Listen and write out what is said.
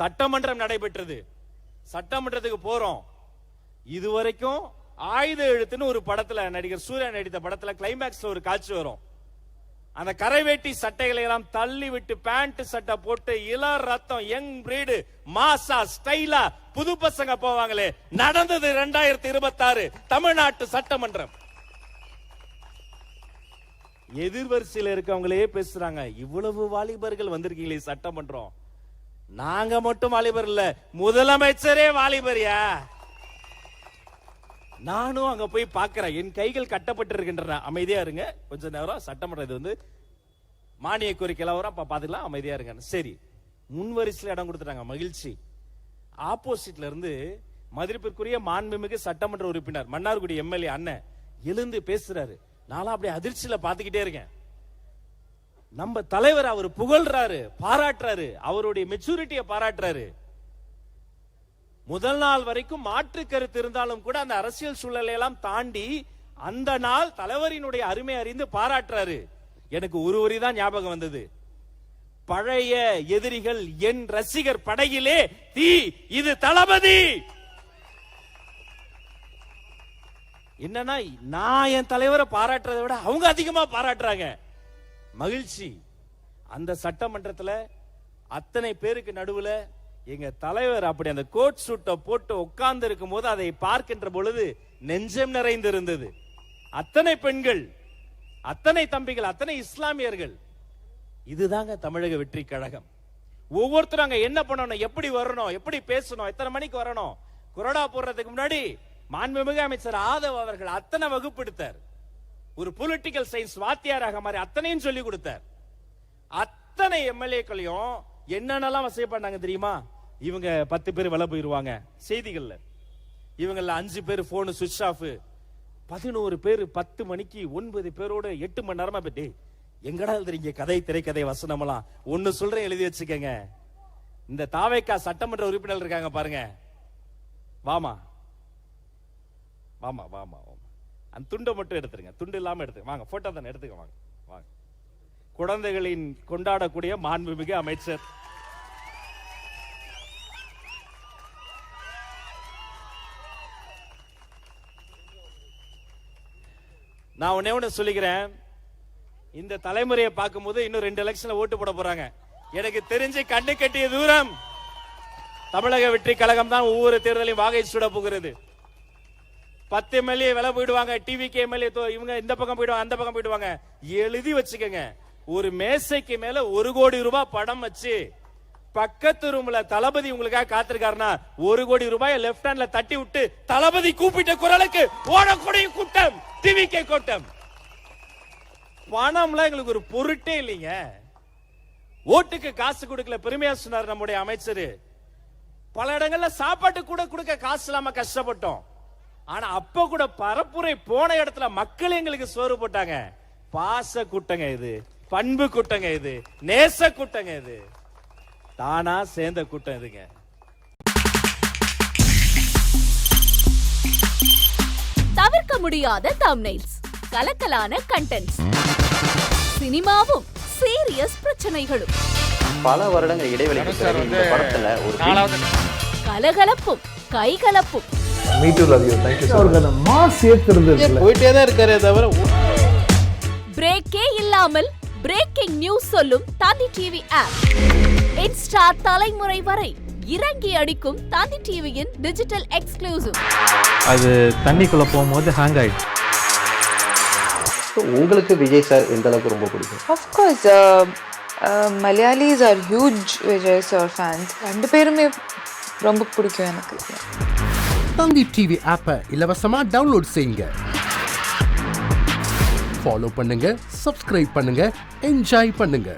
சட்டமன்றம் நடைபெற்றது. சட்டமன்றத்துக்கு போறோம். இதுவரைக்கும் ஆயுத எழுத்துன்னு ஒரு படத்துல நடிகர் சூர்யா நடித்த படத்துல கிளைமேக்ஸ்ல ஒரு காட்சி வரும். அந்த கரைவேட்டி சட்டைகளை எல்லாம் தள்ளி விட்டு பேண்ட் சட்டை போட்டு இளம் ரத்தம் யங் பிரீடு மாசா ஸ்டைலா புது பசங்க போவாங்களே, நடந்தது 2026 தமிழ்நாட்டு சட்டமன்றம். எதிர்வரிசையில் இருக்கவங்களே பேசுறாங்க, இவ்வளவு வாலிபர்கள் வந்திருக்கீங்களே சட்டமன்றம், நாங்க மட்டும் வாலிபர் இல்ல, முதலமைச்சரே வாலிபரியா. நானும் அங்க போய் பாக்குறேன், என் கைகள் கட்டப்பட்டு இருக்கின்றன. அமைதியா இருங்க கொஞ்ச நேரம், சட்டமன்றம் இது வந்து மானிய கோரிக்கை வரும், பாத்துக்கலாம், அமைதியா இருங்க. சரி, முன்வரிசையில் இடம் கொடுத்துட்டாங்க, மகிழ்ச்சி. ஆப்போசிட்ல இருந்து மதிப்பிற்குரிய மாண்புமிகு சட்டமன்ற உறுப்பினர் மன்னார்குடி எம்எல்ஏ அண்ணன் எழுந்து பேசுறாரு. நானும் அப்படியே அதிர்ச்சியில பாத்துக்கிட்டே இருக்கேன். நம்ம தலைவர் அவர் புகழ்றாரு, பாராட்டுறாரு, அவருடைய மெச்சூரிட்டியை பாராட்டுறாரு. முதல் நாள் வரைக்கும் மாற்று கருத்து இருந்தாலும் கூட அந்த அரசியல் சூழலை எல்லாம் தாண்டி அந்த நாள் தலைவரினுடைய அருமை அறிந்து பாராட்டுறாரு. எனக்கு ஒரு வரி தான் ஞாபகம் வந்தது, பழைய எதிரிகள் என் ரசிகர் படையிலே தீ, இது தளபதி. என்னன்னா, நான் என் தலைவரை பாராட்டுறதை விட அவங்க அதிகமா பாராட்டுறாங்க. மகிழ்ச்சி. அந்த சட்டமன்றத்தில் அத்தனை பேருக்கு நடுவுல எங்க தலைவர் அப்படி அந்த கோட் சூட்டை போட்டு உட்கார்ந்து இருக்கும் போது அதை பார்க்கின்ற பொழுது நெஞ்சம் நிறைந்திருந்தது. அத்தனை பெண்கள், அத்தனை தம்பிகள், அத்தனை இஸ்லாமியர்கள். இதுதாங்க தமிழக வெற்றி கழகம். ஒவ்வொருத்தரும் அங்க என்ன பண்ணணும், எப்படி வரணும், எப்படி பேசணும், எத்தனை மணிக்கு வரணும், குரடா போடுறதுக்கு முன்னாடி மாண்புமிகு அமைச்சர் ஆதவ் அவர்கள் அத்தனை வகுப்படுத்தார். ஒரு பொலிட்டிக்கல் சயின்ஸ் வாத்தியாராக மாதிரி அத்தனையும் சொல்லி கொடுத்தார். அத்தனை எம்எல்ஏக்களையும் என்னென்னலாம் வசதி பண்ணாங்க தெரியுமா? இவங்க 10 பேர் வெளில போயிருவாங்க செய்திகள்ல, இவங்கள 5 பேர் போன் சுவிட்ச் ஆஃப், 11 பேர் 10 மணிக்கு 9 பேரோட 8 மணி நேரமா போயிட்டு எங்கடா எழுதுறீங்க கதை, திரைக்கதை, வசனமெல்லாம். ஒன்னு சொல்றேன், எழுதி வச்சுக்கங்க. இந்த தாவேக்கா சட்டமன்ற உறுப்பினர் இருக்காங்க பாருங்க, வாமா வாமா வாமா, அந்த துண்டை மட்டும் எடுத்துருங்க, துண்டு இல்லாம எடுத்து வாங்க, போட்டோ தானே எடுத்துக்க வாங்க வாங்க. குழந்தைகளின் கொண்டாடக்கூடிய மாண்புமிகு அமைச்சர் நான் ஒண்ணே சொல்லிக்கிறேன், இந்த தலைமுறையை பார்க்கும் போது இன்னும் 2 எலெக்ஷன்ல ஓட்டு போட போறாங்க. எனக்கு தெரிஞ்சு கண்ணு கட்டிய தூரம் தமிழக வெற்றி கழகம் தான் ஒவ்வொரு தேர்தலையும் வாகை சூட போகிறது. 10 எம்எல்ஏ விலை போயிடுவாங்க, டிவிகே எம்எல்ஏ இவங்க இந்த பக்கம் போயிடுவாங்க, அந்த பக்கம் போயிடுவாங்க. எழுதி வச்சுக்கங்க, ஒரு மேசைக்கு மேல 1 கோடி ரூபாய் படம் வச்சு பக்கத்து ரூம்ல தளபதி உங்களுக்காக காத்திருக்காருன்னா 1 கோடி ரூபாய் லெப்ட் ஹேண்ட்ல தட்டி விட்டு தளபதி கூப்பிட்ட குரலுக்கு ஓடக்கூடிய கூட்டம் டிவிகே கூட்டம். பணம்லாம் எங்களுக்கு ஒரு பொருட்டே இல்லைங்க. ஓட்டுக்கு காசு கொடுக்கல, பெருமையா சொன்னார் நம்முடைய அமைச்சர். பல இடங்கள்ல சாப்பாட்டு கூட கொடுக்க காசு இல்லாம கஷ்டப்பட்டோம். ஆனா அப்ப கூட பரப்புரை போன இடத்துல மக்கள் எங்களுக்கு சோறு போட்டாங்க. பாச கூட்டங்க இது, பண்பு கூட்டங்க இது, நேச கூட்டங்க இது, தானா சேர்ந்த கூட்டம் இதுங்க. தவிர்க்க முடியாத தம்ப்நெயில்ஸ், கலக்கலான கண்டென்ட்ஸ், சினிமாவும் சீரியஸ் பிரச்சனைகளும், பல வருடங்கள் இடைவெளிக்கு பிறகு இந்த படத்துல ஒரு கலகலப்பும் கைகலப்பும். Me too, love you. Thank you so much. Mass ஏத்துறது போயிட்டே தான் இருக்காரே தவிர பிரேக்கே இல்லாமல் பிரேக்கிங் நியூஸ் சொல்லும் தந்தி டிவி ஆப். இன்ஸ்டா தலைமுறை வரை இறங்கி அடிக்கும் தந்தி டிவியின் டிஜிட்டல் எக்ஸ்க்ளூசிவ். அது தண்ணிக்குள்ள போகும்போது ஹேங் ஆயிடுச்சு. உங்களுக்கு விஜய் சார் எந்த அளவுக்கு ரொம்ப பிடிக்கும்? Of course, Malayalis are huge Vijay sir fans. 2 பேருமே ரொம்ப பிடிக்கும் எனக்கு. தந்தி டிவி ஆப்பை இலவசமா டவுன்லோட் செய்யுங்க, ஃபாலோ பண்ணுங்க, சப்ஸ்கிரைப் பண்ணுங்க, என்ஜாய் பண்ணுங்க.